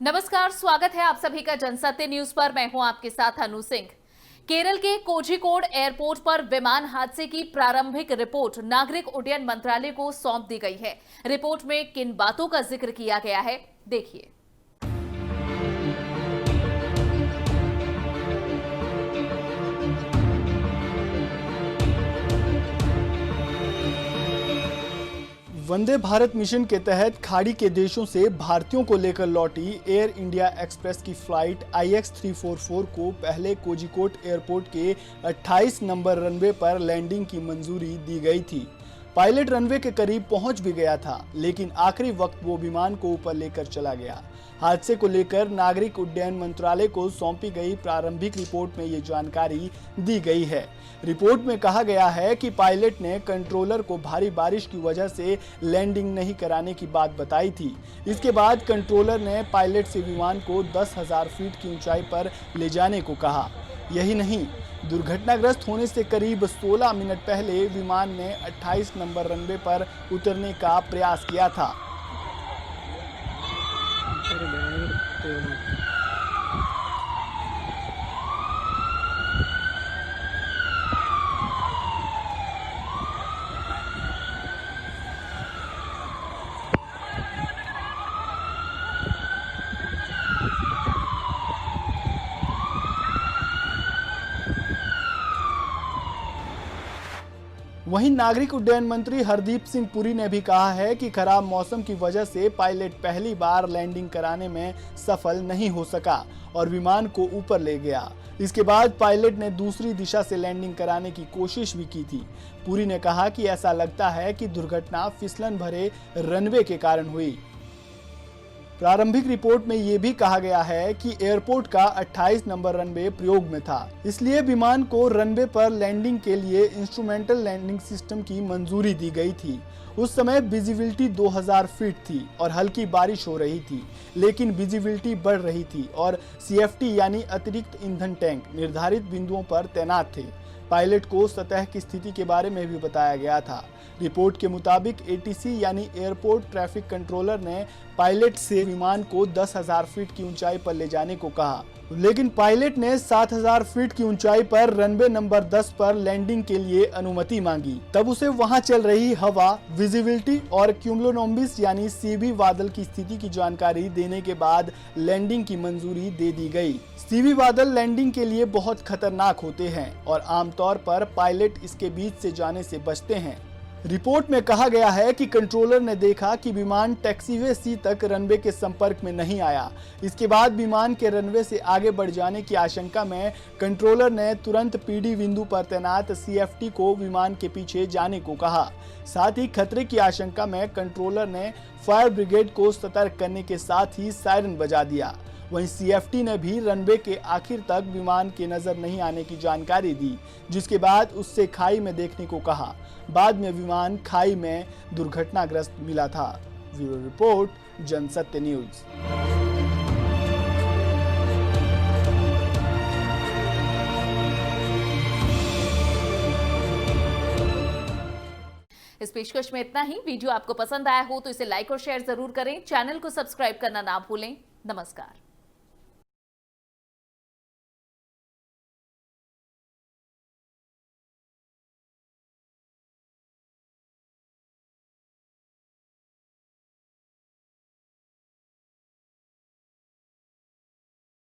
नमस्कार, स्वागत है आप सभी का जनसत्य न्यूज पर। मैं हूं आपके साथ अनु सिंह। केरल के कोझिकोड एयरपोर्ट पर विमान हादसे की प्रारंभिक रिपोर्ट नागरिक उड्डयन मंत्रालय को सौंप दी गई है। रिपोर्ट में किन बातों का जिक्र किया गया है, देखिए। वंदे भारत मिशन के तहत खाड़ी के देशों से भारतीयों को लेकर लौटी एयर इंडिया एक्सप्रेस की फ्लाइट IX-344 को पहले कोझिकोड एयरपोर्ट के 28 नंबर रनवे पर लैंडिंग की मंजूरी दी गई थी। पायलट रनवे के करीब पहुंच भी गया था, लेकिन आखिरी वक्त वो विमान को ऊपर लेकर चला गया। हादसे को लेकर नागरिक उड्डयन मंत्रालय को सौंपी गई प्रारंभिक रिपोर्ट में ये जानकारी दी गई है। रिपोर्ट में कहा गया है कि पायलट ने कंट्रोलर को भारी बारिश की वजह से लैंडिंग नहीं कराने की बात बताई थी। इसके बाद कंट्रोलर ने पायलट से विमान को 10,000 फीट की ऊंचाई पर ले जाने को कहा। यही नहीं, दुर्घटनाग्रस्त होने से करीब 16 मिनट पहले विमान ने 28 नंबर रनवे पर उतरने का प्रयास किया था। वहीं नागरिक उड्डयन मंत्री हरदीप सिंह पुरी ने भी कहा है कि खराब मौसम की वजह से पायलट पहली बार लैंडिंग कराने में सफल नहीं हो सका और विमान को ऊपर ले गया। इसके बाद पायलट ने दूसरी दिशा से लैंडिंग कराने की कोशिश भी की थी। पुरी ने कहा कि ऐसा लगता है कि दुर्घटना फिसलन भरे रनवे के कारण हुई। प्रारंभिक रिपोर्ट में यह भी कहा गया है कि एयरपोर्ट का 28 नंबर रनवे प्रयोग में था, इसलिए विमान को रनवे पर लैंडिंग के लिए इंस्ट्रूमेंटल लैंडिंग सिस्टम की मंजूरी दी गई थी। उस समय विजिबिलिटी 2000 फीट थी और हल्की बारिश हो रही थी, लेकिन विजिबिलिटी बढ़ रही थी और CFT यानी अतिरिक्त ईंधन टैंक निर्धारित बिंदुओं पर तैनात थे। पायलट को सतह की स्थिति के बारे में भी बताया गया था। रिपोर्ट के मुताबिक ATC यानी एयरपोर्ट ट्रैफिक कंट्रोलर ने पायलट से विमान को 10,000 फीट की ऊंचाई पर ले जाने को कहा, लेकिन पायलट ने 7,000 फीट की ऊंचाई पर रनवे नंबर 10 पर लैंडिंग के लिए अनुमति मांगी। तब उसे वहां चल रही हवा, विजिबिलिटी और क्यूमुलोनिम्बस यानी CB बादल की स्थिति की जानकारी देने के बाद लैंडिंग की मंजूरी दे दी गई। CB बादल लैंडिंग के लिए बहुत खतरनाक होते हैं और आमतौर पर पायलट इसके बीच से जाने से बचते हैं। रिपोर्ट में कहा गया है कि कंट्रोलर ने देखा कि विमान टैक्सीवे C तक रनवे के संपर्क में नहीं आया। इसके बाद विमान के रनवे से आगे बढ़ जाने की आशंका में कंट्रोलर ने तुरंत PD बिंदु पर तैनात CFT को विमान के पीछे जाने को कहा। साथ ही खतरे की आशंका में कंट्रोलर ने फायर ब्रिगेड को सतर्क करने के साथ ही सायरन बजा दिया। वहीं CFT ने भी रनवे के आखिर तक विमान के नजर नहीं आने की जानकारी दी, जिसके बाद उससे खाई में देखने को कहा। बाद में विमान खाई में दुर्घटनाग्रस्त मिला था। Bureau report, Jansatya news. इस पेशकश में इतना ही। वीडियो आपको पसंद आया हो तो इसे लाइक और शेयर जरूर करें। चैनल को सब्सक्राइब करना ना भूलें। नमस्कार।